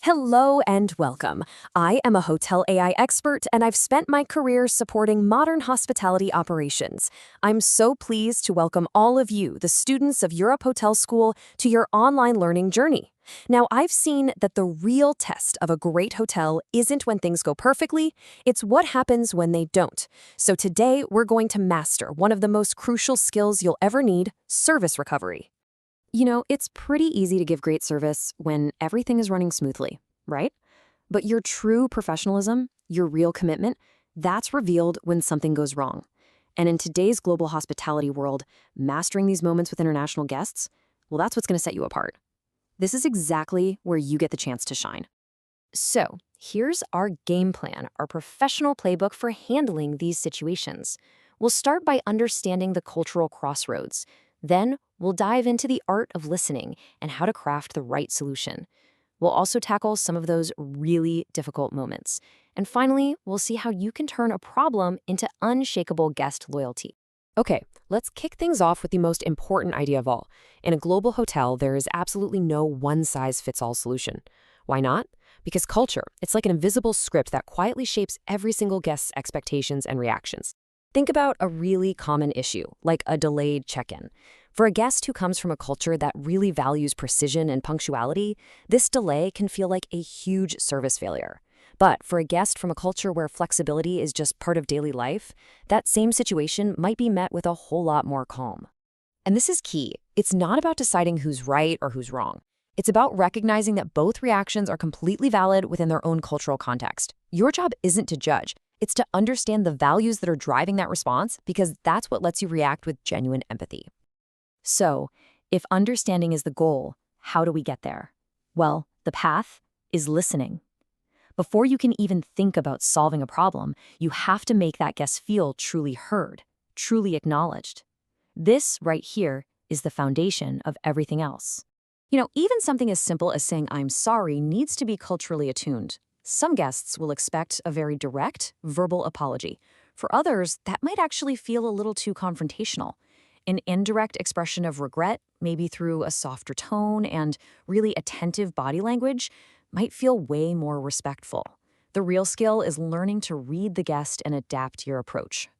Hello and welcome. I am a hotel AI expert, and I've spent my career supporting modern hospitality operations. I'm so pleased to welcome all of you, the students of Europe Hotel School, to your online learning journey. Now, I've seen that the real test of a great hotel isn't when things go perfectly, it's what happens when they don't. So today, we're going to master one of the most crucial skills you'll ever need: service recovery. It's pretty easy to give great service when everything is running smoothly, right? But your true professionalism, your real commitment, that's revealed when something goes wrong. And in today's global hospitality world, mastering these moments with international guests, well, that's what's going to set you apart. This is exactly where you get the chance to shine. So, here's our game plan, our professional playbook for handling these situations. We'll start by understanding the cultural crossroads. Then, we'll dive into the art of listening and how to craft the right solution. We'll also tackle some of those really difficult moments. And finally, we'll see how you can turn a problem into unshakable guest loyalty. Okay, let's kick things off with the most important idea of all. In a global hotel, there is absolutely no one-size-fits-all solution. Why not? Because culture, it's like an invisible script that quietly shapes every single guest's expectations and reactions. Think about a really common issue, like a delayed check-in. For a guest who comes from a culture that really values precision and punctuality, this delay can feel like a huge service failure. But for a guest from a culture where flexibility is just part of daily life, that same situation might be met with a whole lot more calm. And this is key. It's not about deciding who's right or who's wrong. It's about recognizing that both reactions are completely valid within their own cultural context. Your job isn't to judge. It's to understand the values that are driving that response, because that's what lets you react with genuine empathy. So, if understanding is the goal, how do we get there? Well, the path is listening. Before you can even think about solving a problem, you have to make that guest feel truly heard, truly acknowledged. This right here is the foundation of everything else. Even something as simple as saying "I'm sorry" needs to be culturally attuned. Some guests will expect a very direct, verbal apology. For others, that might actually feel a little too confrontational. An indirect expression of regret, maybe through a softer tone and really attentive body language, might feel way more respectful. The real skill is learning to read the guest and adapt your approach.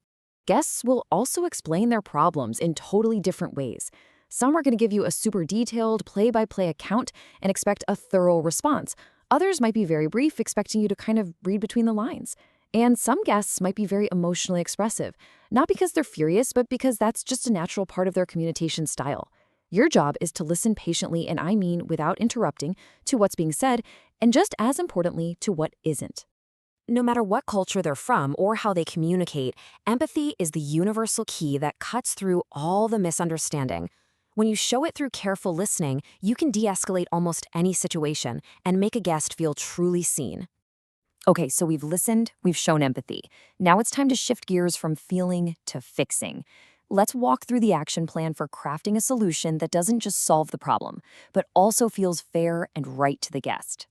Guests will also explain their problems in totally different ways. Some are going to give you a super detailed, play-by-play account and expect a thorough response. Others might be very brief, expecting you to kind of read between the lines. And some guests might be very emotionally expressive, not because they're furious, but because that's just a natural part of their communication style. Your job is to listen patiently, and I mean without interrupting, to what's being said, and just as importantly, to what isn't. No matter what culture they're from or how they communicate, empathy is the universal key that cuts through all the misunderstanding. When you show it through careful listening, you can de-escalate almost any situation and make a guest feel truly seen. Okay, so we've listened, we've shown empathy. Now it's time to shift gears from feeling to fixing. Let's walk through the action plan for crafting a solution that doesn't just solve the problem, but also feels fair and right to the guest.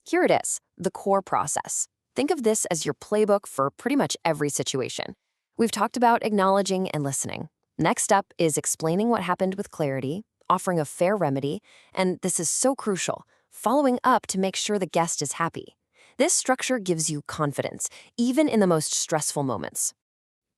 Here it is, the core process. Think of this as your playbook for pretty much every situation. We've talked about acknowledging and listening. Next up is explaining what happened with clarity, offering a fair remedy, and this is so crucial, following up to make sure the guest is happy. This structure gives you confidence, even in the most stressful moments.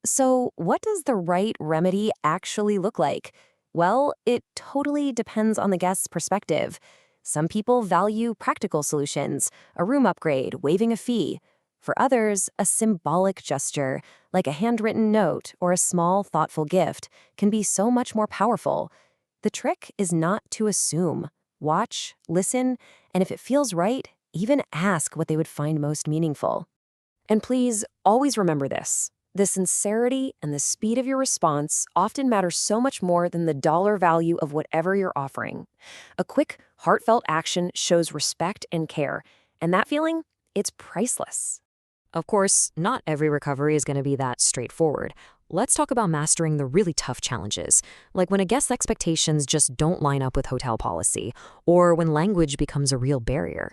So, what does the right remedy actually look like? Well, it totally depends on the guest's perspective. Some people value practical solutions, a room upgrade, waiving a fee. For others, a symbolic gesture, like a handwritten note or a small, thoughtful gift, can be so much more powerful. The trick is not to assume. Watch, listen, and if it feels right, even ask what they would find most meaningful. And please, always remember this. The sincerity and the speed of your response often matter so much more than the dollar value of whatever you're offering. A quick, heartfelt action shows respect and care, and that feeling, it's priceless. Of course, not every recovery is going to be that straightforward. Let's talk about mastering the really tough challenges, like when a guest's expectations just don't line up with hotel policy, or when language becomes a real barrier.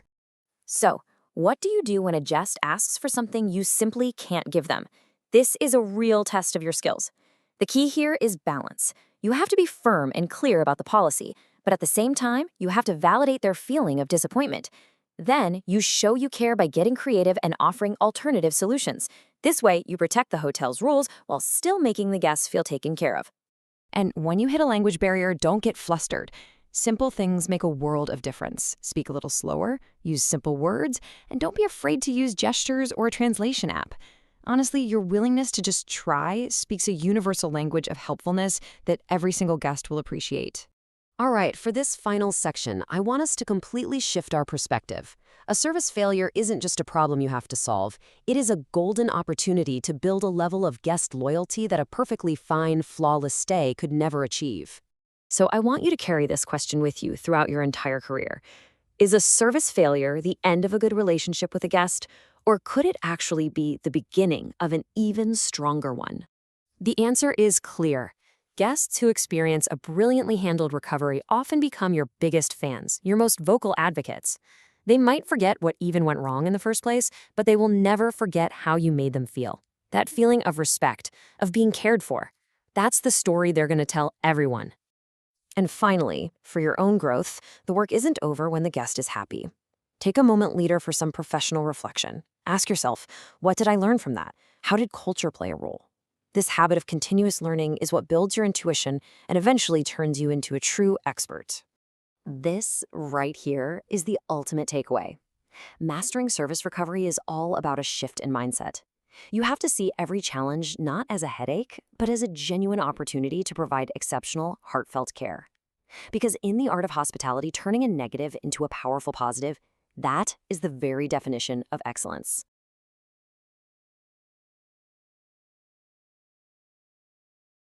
So, what do you do when a guest asks for something you simply can't give them? This is a real test of your skills. The key here is balance. You have to be firm and clear about the policy, but at the same time, you have to validate their feeling of disappointment. Then, you show you care by getting creative and offering alternative solutions. This way, you protect the hotel's rules while still making the guests feel taken care of. And when you hit a language barrier, don't get flustered. Simple things make a world of difference. Speak a little slower, use simple words, and don't be afraid to use gestures or a translation app. Honestly, your willingness to just try speaks a universal language of helpfulness that every single guest will appreciate. All right, for this final section, I want us to completely shift our perspective. A service failure isn't just a problem you have to solve. It is a golden opportunity to build a level of guest loyalty that a perfectly fine, flawless stay could never achieve. So I want you to carry this question with you throughout your entire career. Is a service failure the end of a good relationship with a guest, or could it actually be the beginning of an even stronger one? The answer is clear. Guests who experience a brilliantly handled recovery often become your biggest fans, your most vocal advocates. They might forget what even went wrong in the first place, but they will never forget how you made them feel. That feeling of respect, of being cared for. That's the story they're going to tell everyone. And finally, for your own growth, the work isn't over when the guest is happy. Take a moment later for some professional reflection. Ask yourself, what did I learn from that? How did culture play a role? This habit of continuous learning is what builds your intuition and eventually turns you into a true expert. This right here is the ultimate takeaway. Mastering service recovery is all about a shift in mindset. You have to see every challenge not as a headache, but as a genuine opportunity to provide exceptional, heartfelt care. Because in the art of hospitality, turning a negative into a powerful positive, that is the very definition of excellence.